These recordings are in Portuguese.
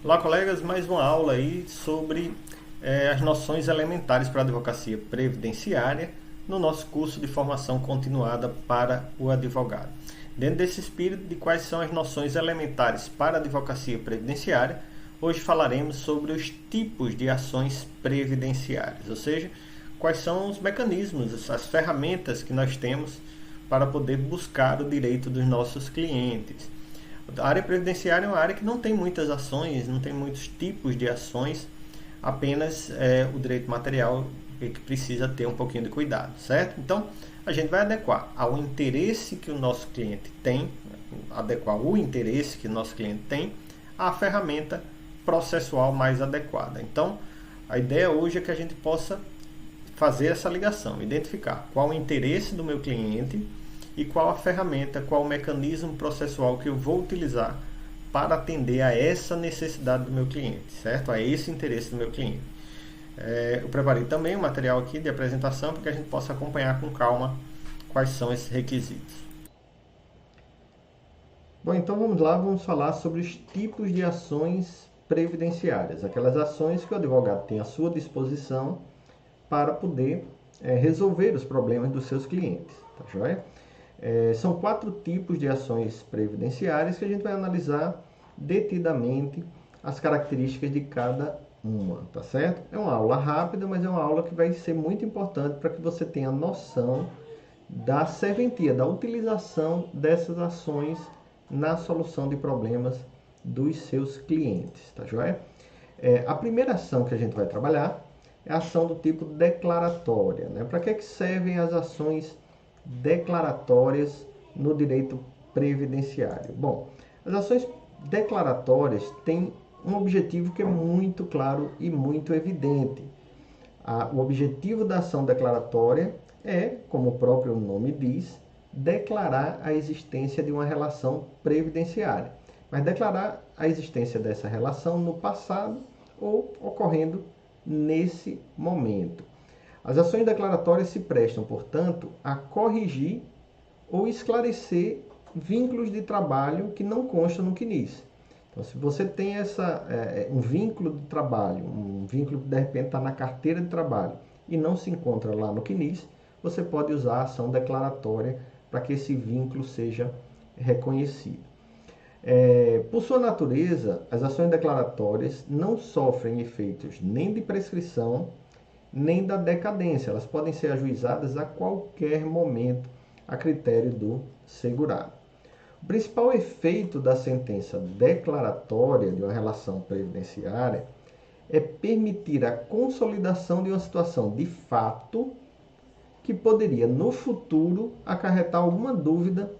Olá, colegas, mais uma aula aí sobre as noções elementares para a advocacia previdenciária no nosso curso de formação continuada para o advogado. Dentro desse espírito de quais são as noções elementares para a advocacia previdenciária, hoje falaremos sobre os tipos de ações previdenciárias, ou seja, quais são os mecanismos, as ferramentas que nós temos para poder buscar o direito dos nossos clientes. A área previdenciária é uma área que não tem muitas ações, não tem muitos tipos de ações, apenas o direito material que precisa ter um pouquinho de cuidado, certo? Então, a gente vai adequar ao interesse que o nosso cliente tem, adequar o interesse que o nosso cliente tem à ferramenta processual mais adequada. Então, a ideia hoje é que a gente possa fazer essa ligação, identificar qual o interesse do meu cliente e qual a ferramenta, qual o mecanismo processual que eu vou utilizar para atender a essa necessidade do meu cliente, certo? A esse interesse do meu cliente. Eu preparei também um material aqui de apresentação para que a gente possa acompanhar com calma quais são esses requisitos. Bom, então vamos lá, vamos falar sobre os tipos de ações previdenciárias, aquelas ações que o advogado tem à sua disposição para poder resolver os problemas dos seus clientes, tá joia? São 4 tipos de ações previdenciárias que a gente vai analisar detidamente as características de cada uma, tá certo? É uma aula rápida, mas é uma aula que vai ser muito importante para que você tenha noção da serventia, da utilização dessas ações na solução de problemas dos seus clientes, tá joia? A primeira ação que a gente vai trabalhar é a ação do tipo declaratória, né? Para que servem as ações declaratórias no direito previdenciário? Bom, as ações declaratórias têm um objetivo que é muito claro e muito evidente. O objetivo da ação declaratória é, como o próprio nome diz, declarar a existência de uma relação previdenciária. Mas declarar a existência dessa relação no passado ou ocorrendo nesse momento. As ações declaratórias se prestam, portanto, a corrigir ou esclarecer vínculos de trabalho que não constam no CNIS. Então, se você tem um vínculo de trabalho, um vínculo que de repente está na carteira de trabalho e não se encontra lá no CNIS, você pode usar a ação declaratória para que esse vínculo seja reconhecido. Por sua natureza, as ações declaratórias não sofrem efeitos nem de prescrição, nem da decadência. Elas podem ser ajuizadas a qualquer momento, a critério do segurado. O principal efeito da sentença declaratória de uma relação previdenciária é permitir a consolidação de uma situação de fato que poderia, no futuro, acarretar alguma dúvida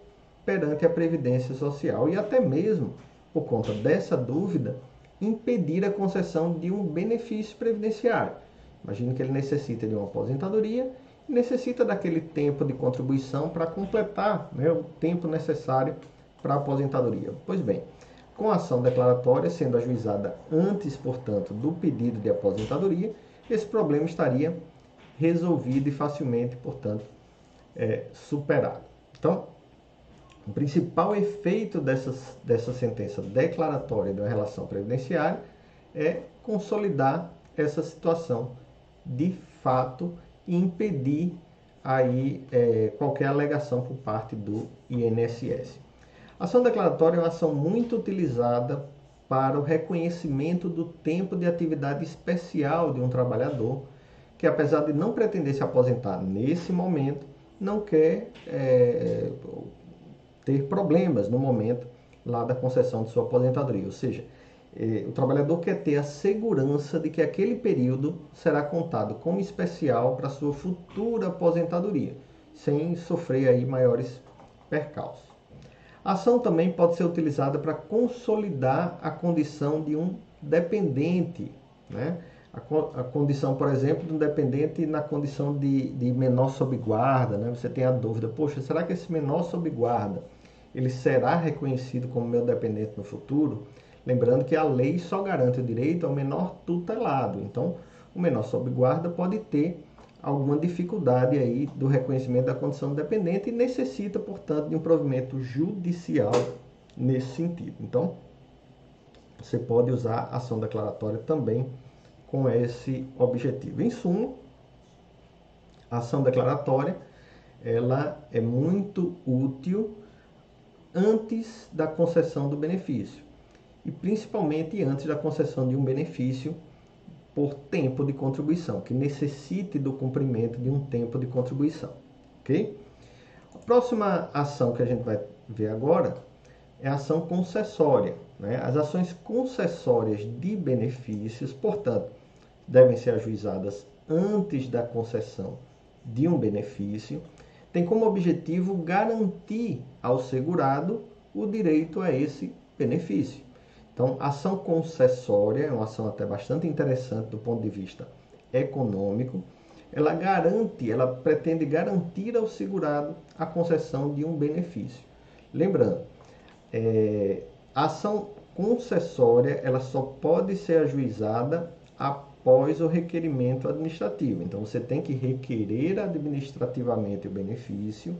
perante a Previdência Social e até mesmo, por conta dessa dúvida, impedir a concessão de um benefício previdenciário. Imagine que ele necessita de uma aposentadoria e necessita daquele tempo de contribuição para completar, né, o tempo necessário para a aposentadoria. Pois bem, com a ação declaratória sendo ajuizada antes, portanto, do pedido de aposentadoria, esse problema estaria resolvido e facilmente, portanto, superado. Então, o principal efeito dessa sentença declaratória de uma relação previdenciária é consolidar essa situação de fato e impedir aí qualquer alegação por parte do INSS. A ação declaratória é uma ação muito utilizada para o reconhecimento do tempo de atividade especial de um trabalhador que, apesar de não pretender se aposentar nesse momento, não quer ter problemas no momento lá da concessão de sua aposentadoria. Ou seja, o trabalhador quer ter a segurança de que aquele período será contado como especial para sua futura aposentadoria, sem sofrer aí maiores percalços. A ação também pode ser utilizada para consolidar a condição de um dependente, né? A condição, por exemplo, de um dependente na condição de menor sob guarda, né? Você tem a dúvida, poxa, será que esse menor sob guarda ele será reconhecido como meu dependente no futuro? Lembrando que a lei só garante o direito ao menor tutelado. Então, o menor sob guarda pode ter alguma dificuldade aí do reconhecimento da condição de dependente e necessita, portanto, de um provimento judicial nesse sentido. Então, você pode usar a ação declaratória também com esse objetivo. Em suma, a ação declaratória ela é muito útil antes da concessão do benefício e principalmente antes da concessão de um benefício por tempo de contribuição, que necessite do cumprimento de um tempo de contribuição, ok? A próxima ação que a gente vai ver agora é a ação concessória, né? As ações concessórias de benefícios, portanto, devem ser ajuizadas antes da concessão de um benefício, tem como objetivo garantir ao segurado o direito a esse benefício. Então, a ação concessória é uma ação até bastante interessante do ponto de vista econômico. Ela pretende garantir ao segurado a concessão de um benefício. Lembrando, a ação concessória ela só pode ser ajuizada após o requerimento administrativo. Então, você tem que requerer administrativamente o benefício,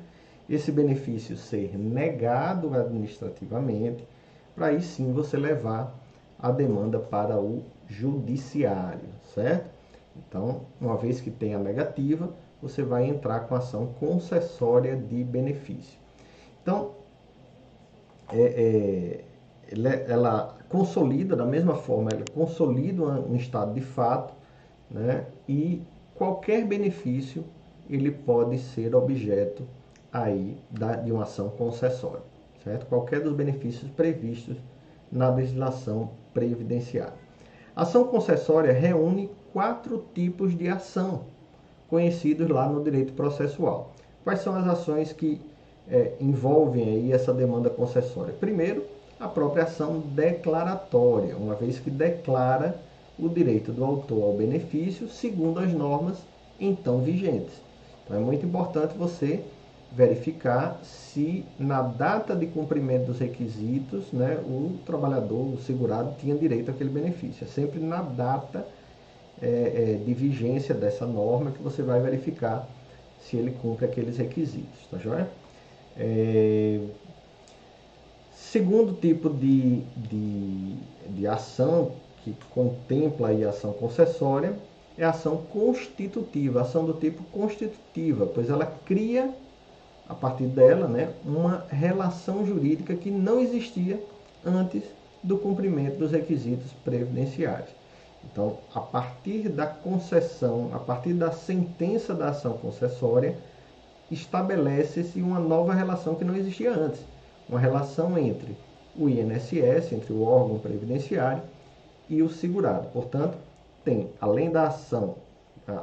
esse benefício ser negado administrativamente, para aí sim você levar a demanda para o judiciário, certo? Então, uma vez que tem a negativa, você vai entrar com a ação concessória de benefício. Então, ela consolida, da mesma forma, ela consolida um estado de fato, né? E qualquer benefício ele pode ser objeto aí de uma ação concessória, certo? Qualquer dos benefícios previstos na legislação previdenciária. A ação concessória reúne 4 tipos de ação conhecidos lá no direito processual. Quais são as ações que envolvem aí essa demanda concessória? Primeiro, a própria ação declaratória, uma vez que declara o direito do autor ao benefício segundo as normas então vigentes. Então é muito importante você verificar se na data de cumprimento dos requisitos, né, o trabalhador, o segurado, tinha direito àquele benefício. É sempre na data de vigência dessa norma que você vai verificar se ele cumpre aqueles requisitos, tá joia? Segundo tipo de ação que contempla aí a ação concessória é a ação constitutiva, ação do tipo constitutiva, pois ela cria, a partir dela, né, uma relação jurídica que não existia antes do cumprimento dos requisitos previdenciários. Então, a partir da concessão, a partir da sentença da ação concessória, estabelece-se uma nova relação que não existia antes. Uma relação entre o INSS, entre o órgão previdenciário e o segurado. Portanto, tem, além da ação,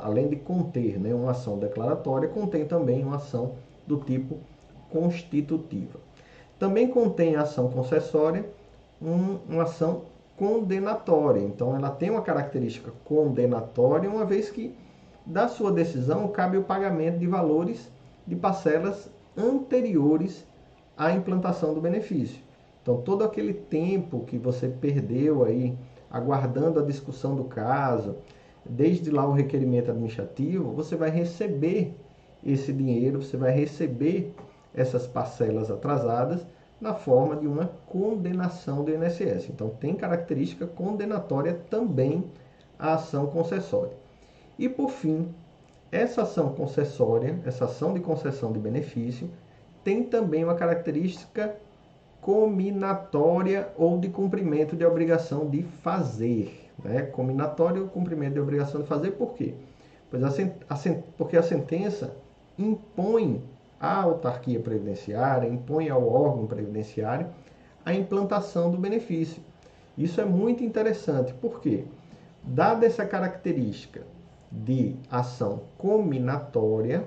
além de conter, né, uma ação declaratória, contém também uma ação do tipo constitutiva. Também contém a ação concessória uma ação condenatória. Então, ela tem uma característica condenatória, uma vez que da sua decisão cabe o pagamento de valores de parcelas anteriores à implantação do benefício. Então, todo aquele tempo que você perdeu aí aguardando a discussão do caso, desde lá o requerimento administrativo, você vai receber esse dinheiro, você vai receber essas parcelas atrasadas na forma de uma condenação do INSS. Então, tem característica condenatória também a ação concessória. E, por fim, essa ação concessória, essa ação de concessão de benefício, tem também uma característica cominatória ou de cumprimento de obrigação de fazer. Né? Cominatória ou cumprimento de obrigação de fazer, por quê? Pois porque a sentença impõe à autarquia previdenciária, impõe ao órgão previdenciário a implantação do benefício. Isso é muito interessante, porque, dada essa característica de ação cominatória,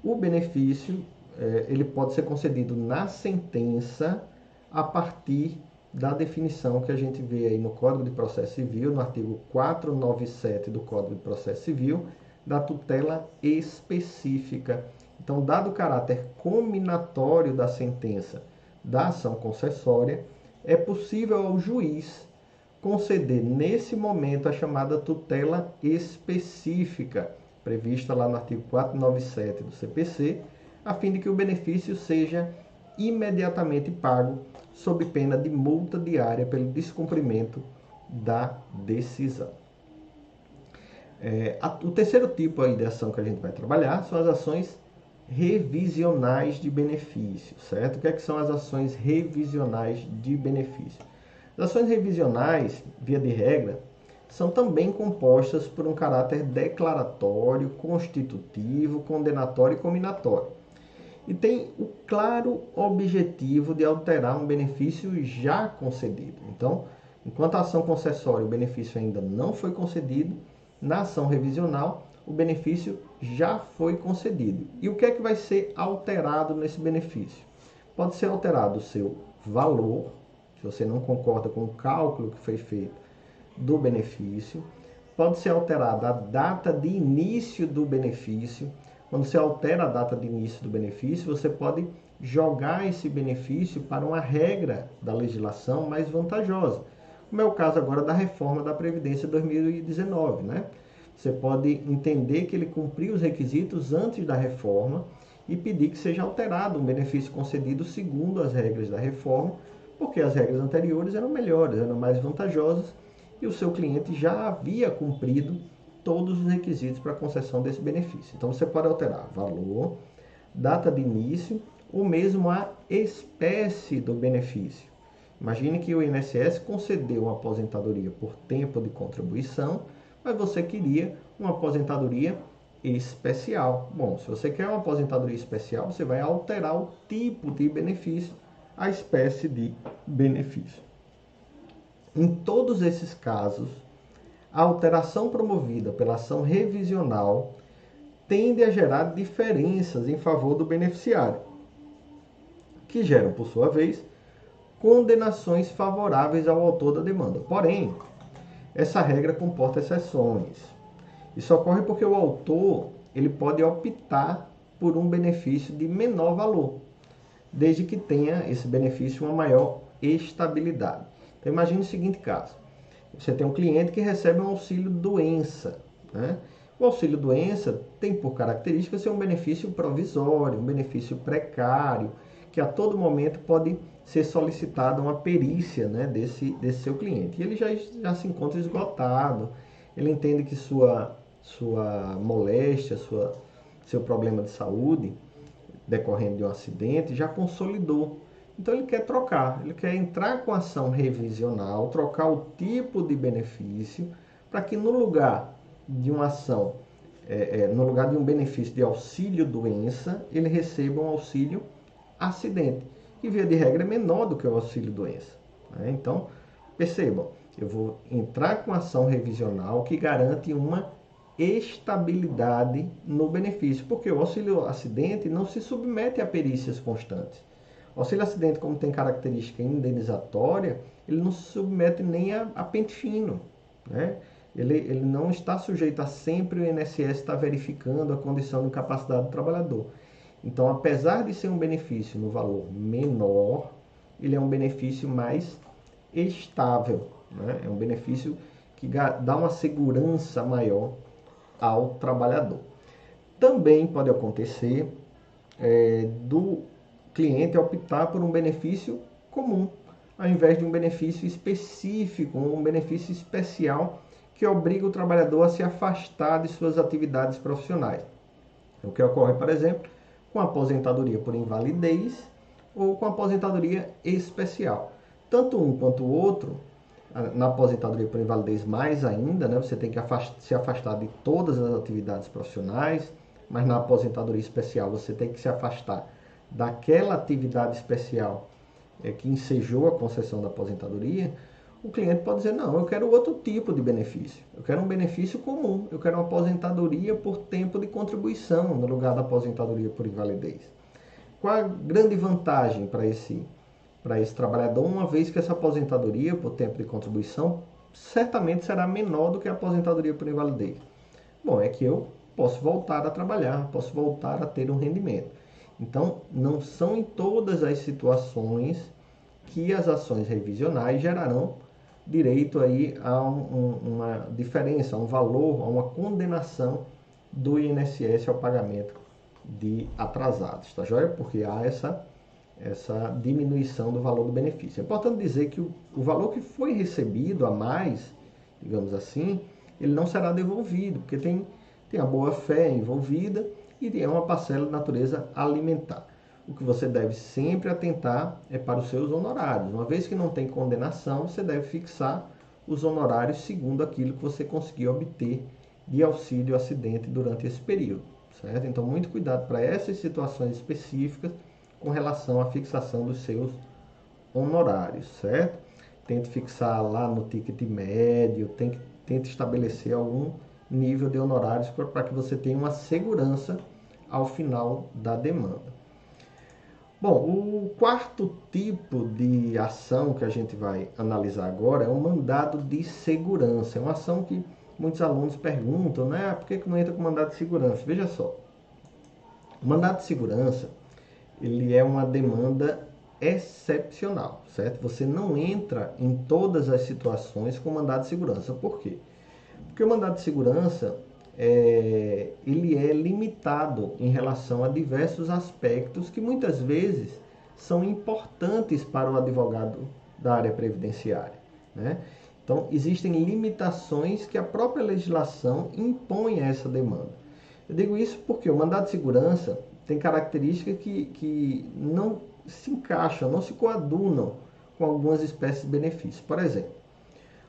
o benefício ele pode ser concedido na sentença a partir da definição que a gente vê aí no Código de Processo Civil, no artigo 497 do Código de Processo Civil, da tutela específica. Então, dado o caráter cominatório da sentença da ação concessória, é possível ao juiz conceder nesse momento a chamada tutela específica, prevista lá no artigo 497 do CPC, a fim de que o benefício seja imediatamente pago sob pena de multa diária pelo descumprimento da decisão. O terceiro tipo aí de ação que a gente vai trabalhar são as ações revisionais de benefício, certo? O que são as ações revisionais de benefício? As ações revisionais, via de regra, são também compostas por um caráter declaratório, constitutivo, condenatório e cominatório. E tem o claro objetivo de alterar um benefício já concedido. Então, enquanto a ação concessória o benefício ainda não foi concedido, na ação revisional o benefício já foi concedido. E o que é que vai ser alterado nesse benefício? Pode ser alterado o seu valor, se você não concorda com o cálculo que foi feito do benefício. Pode ser alterada a data de início do benefício. Quando você altera a data de início do benefício, você pode jogar esse benefício para uma regra da legislação mais vantajosa, como é o caso agora da reforma da Previdência 2019, né? Você pode entender que ele cumpriu os requisitos antes da reforma e pedir que seja alterado um benefício concedido segundo as regras da reforma, porque as regras anteriores eram melhores, eram mais vantajosas e o seu cliente já havia cumprido todos os requisitos para a concessão desse benefício. Então você pode alterar valor, data de início ou mesmo a espécie do benefício. Imagine que o INSS concedeu uma aposentadoria por tempo de contribuição, mas você queria uma aposentadoria especial. Bom, se você quer uma aposentadoria especial, você vai alterar o tipo de benefício, a espécie de benefício. Em todos esses casos, a alteração promovida pela ação revisional tende a gerar diferenças em favor do beneficiário, que geram, por sua vez, condenações favoráveis ao autor da demanda. Porém, essa regra comporta exceções. Isso ocorre porque o autor ele pode optar por um benefício de menor valor, desde que tenha esse benefício uma maior estabilidade. Então imagine o seguinte caso. Você tem um cliente que recebe um auxílio doença, né? O auxílio doença tem por característica ser um benefício provisório, um benefício precário, que a todo momento pode ser solicitada uma perícia, né, desse seu cliente. E ele já se encontra esgotado, ele entende que sua moléstia, seu problema de saúde decorrendo de um acidente já consolidou. Então ele quer trocar, ele quer entrar com ação revisional, trocar o tipo de benefício, para que no lugar de uma ação, no lugar de um benefício de auxílio doença, ele receba um auxílio acidente, que via de regra é menor do que o auxílio doença. Né? Então, percebam, eu vou entrar com ação revisional que garante uma estabilidade no benefício, porque o auxílio acidente não se submete a perícias constantes. O auxílio acidente, como tem característica indenizatória, ele não se submete nem a pente fino, né? Ele não está sujeito a sempre o INSS estar verificando a condição de incapacidade do trabalhador. Então, apesar de ser um benefício no valor menor, ele é um benefício mais estável, né? É um benefício que dá uma segurança maior ao trabalhador. Também pode acontecer do cliente optar por um benefício comum, ao invés de um benefício específico, um benefício especial que obriga o trabalhador a se afastar de suas atividades profissionais. O que ocorre, por exemplo, com a aposentadoria por invalidez ou com a aposentadoria especial. Tanto um quanto o outro, na aposentadoria por invalidez mais ainda, né, você tem que se afastar de todas as atividades profissionais, mas na aposentadoria especial você tem que se afastar daquela atividade especial que ensejou a concessão da aposentadoria. O cliente pode dizer, não, eu quero outro tipo de benefício. Eu quero um benefício comum. Eu quero uma aposentadoria por tempo de contribuição no lugar da aposentadoria por invalidez. Qual a grande vantagem para esse trabalhador, uma vez que essa aposentadoria por tempo de contribuição certamente será menor do que a aposentadoria por invalidez? Bom, é que eu posso voltar a trabalhar, posso voltar a ter um rendimento. Então, não são em todas as situações que as ações revisionais gerarão direito aí a uma diferença, a um valor, a uma condenação do INSS ao pagamento de atrasados, tá joia? Porque há essa essa diminuição do valor do benefício. É importante dizer que o valor que foi recebido a mais, digamos assim, ele não será devolvido, porque tem a boa-fé envolvida e é uma parcela de natureza alimentar. O que você deve sempre atentar é para os seus honorários. Uma vez que não tem condenação, você deve fixar os honorários segundo aquilo que você conseguiu obter de auxílio acidente durante esse período, certo? Então, muito cuidado para essas situações específicas com relação à fixação dos seus honorários, certo? Tente fixar lá no ticket médio, tente estabelecer algum nível de honorários para que você tenha uma segurança ao final da demanda. Bom, o quarto tipo de ação que a gente vai analisar agora é o mandado de segurança. É uma ação que muitos alunos perguntam, né? Por que não entra com mandado de segurança? Veja só, o mandado de segurança, ele é uma demanda excepcional, certo? Você não entra em todas as situações com mandado de segurança. Por quê? Porque o mandado de segurança, ele é limitado em relação a diversos aspectos que muitas vezes são importantes para o advogado da área previdenciária, né? Então, existem limitações que a própria legislação impõe a essa demanda. Eu digo isso porque o mandado de segurança tem características que não se encaixam, não se coadunam com algumas espécies de benefícios. Por exemplo,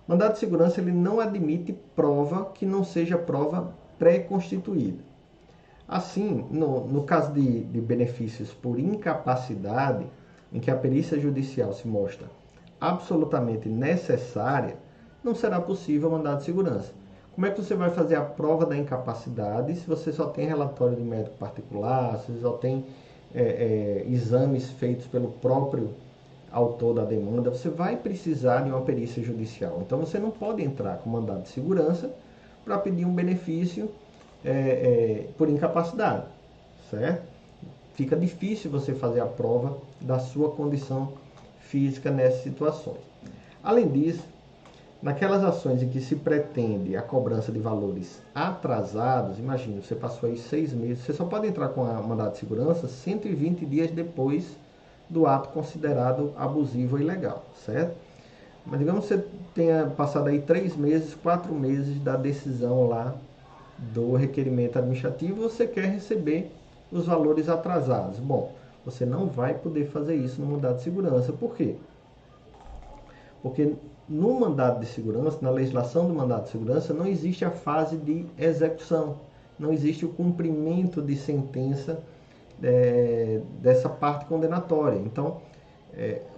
o mandado de segurança ele não admite prova que não seja prova pré-constituída. Assim, no caso de benefícios por incapacidade, em que a perícia judicial se mostra absolutamente necessária, não será possível mandado de segurança. Como é que você vai fazer a prova da incapacidade se você só tem relatório de médico particular, se você só tem exames feitos pelo próprio autor da demanda? Você vai precisar de uma perícia judicial. Então você não pode entrar com mandado de segurança para pedir um benefício por incapacidade, certo? Fica difícil você fazer a prova da sua condição física nessas situações. Além disso, naquelas ações em que se pretende a cobrança de valores atrasados, imagina, você passou aí 6 meses, você só pode entrar com a mandado de segurança 120 dias depois do ato considerado abusivo ou ilegal, certo? Mas digamos que você tenha passado aí 3 meses, 4 meses da decisão lá do requerimento administrativo, você quer receber os valores atrasados. Bom, você não vai poder fazer isso no mandado de segurança. Por quê? Porque no mandado de segurança, na legislação do mandado de segurança, não existe a fase de execução, não existe o cumprimento de sentença dessa parte condenatória. Então,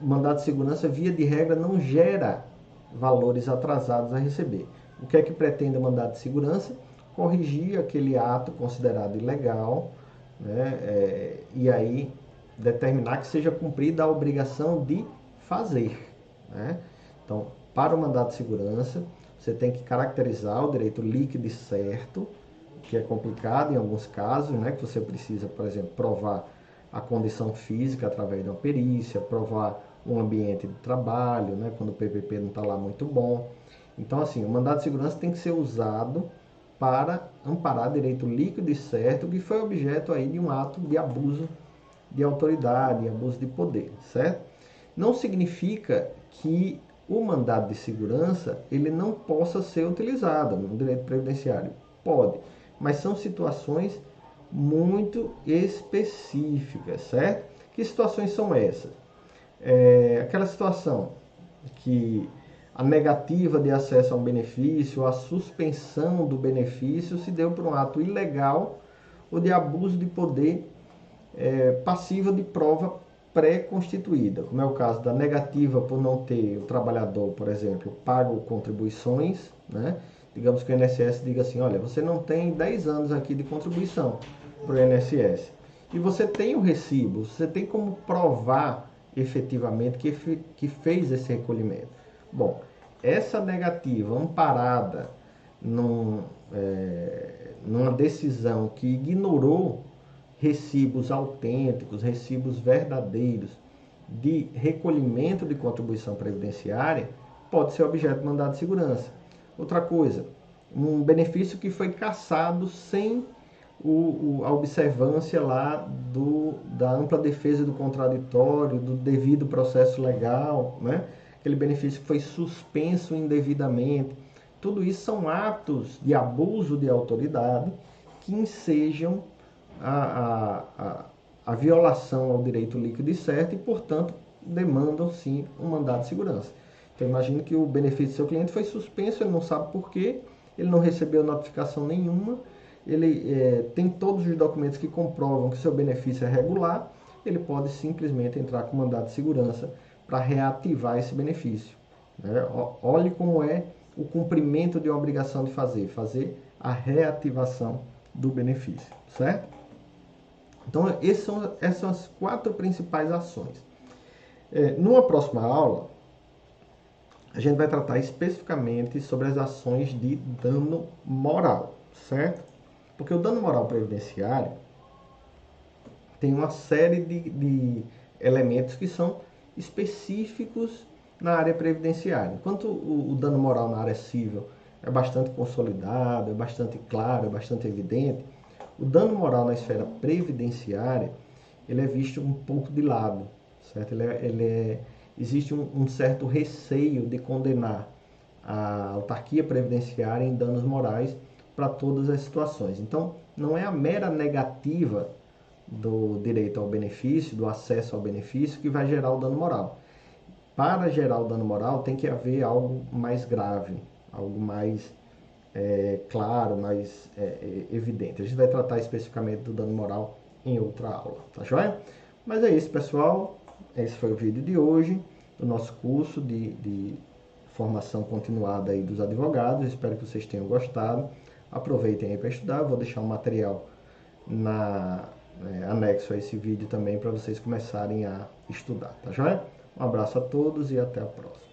o mandado de segurança, via de regra, não gera valores atrasados a receber. O que é que pretende o mandado de segurança? Corrigir aquele ato considerado ilegal, né? E aí determinar que seja cumprida a obrigação de fazer, né? Então, para o mandado de segurança, você tem que caracterizar o direito líquido e certo, que é complicado em alguns casos, né? Que você precisa, por exemplo, provar a condição física através de uma perícia, provar um ambiente de trabalho, né? Quando o PPP não está lá muito bom. Então, assim, o mandado de segurança tem que ser usado para amparar direito líquido e certo, que foi objeto aí de um ato de abuso de autoridade, abuso de poder, certo? Não significa que o mandado de segurança ele não possa ser utilizado no direito previdenciário. Pode, mas são situações muito específicas, certo? Que situações são essas? Aquela situação que a negativa de acesso a um benefício, a suspensão do benefício se deu por um ato ilegal ou de abuso de poder passivo de prova pré-constituída, como é o caso da negativa por não ter o trabalhador, por exemplo, pago contribuições, né? Digamos que o INSS diga assim, olha, você não tem 10 anos aqui de contribuição para o INSS, e você tem o recibo, você tem como provar efetivamente que fez esse recolhimento. Bom, essa negativa amparada numa decisão que ignorou recibos autênticos, recibos verdadeiros de recolhimento de contribuição previdenciária, pode ser objeto de mandado de segurança. Outra coisa, um benefício que foi cassado sem a observância lá da ampla defesa do contraditório, do devido processo legal, né? Aquele benefício que foi suspenso indevidamente. Tudo isso são atos de abuso de autoridade que ensejam a violação ao direito líquido e certo e, portanto, demandam sim um mandado de segurança. Então, imagine que o benefício do seu cliente foi suspenso, ele não sabe por quê, ele não recebeu notificação nenhuma, ele tem todos os documentos que comprovam que o seu benefício é regular, ele pode simplesmente entrar com mandado de segurança para reativar esse benefício. Né? Olhe como é o cumprimento de uma obrigação de fazer a reativação do benefício, certo? Então, essas são as 4 principais ações. Numa próxima aula, a gente vai tratar especificamente sobre as ações de dano moral, certo? Porque o dano moral previdenciário tem uma série de elementos que são específicos na área previdenciária. Enquanto o dano moral na área civil é bastante consolidado, é bastante claro, é bastante evidente, o dano moral na esfera previdenciária ele é visto um pouco de lado, certo? Existe um certo receio de condenar a autarquia previdenciária em danos morais para todas as situações. Então, não é a mera negativa do direito ao benefício, do acesso ao benefício, que vai gerar o dano moral. Para gerar o dano moral, tem que haver algo mais grave, algo mais claro, mais evidente. A gente vai tratar especificamente do dano moral em outra aula, tá joia? Mas é isso, pessoal. Esse foi o vídeo de hoje, do nosso curso de formação continuada aí dos advogados. Espero que vocês tenham gostado. Aproveitem aí para estudar. Eu vou deixar um material anexo a esse vídeo também para vocês começarem a estudar, tá joia? Um abraço a todos e até a próxima.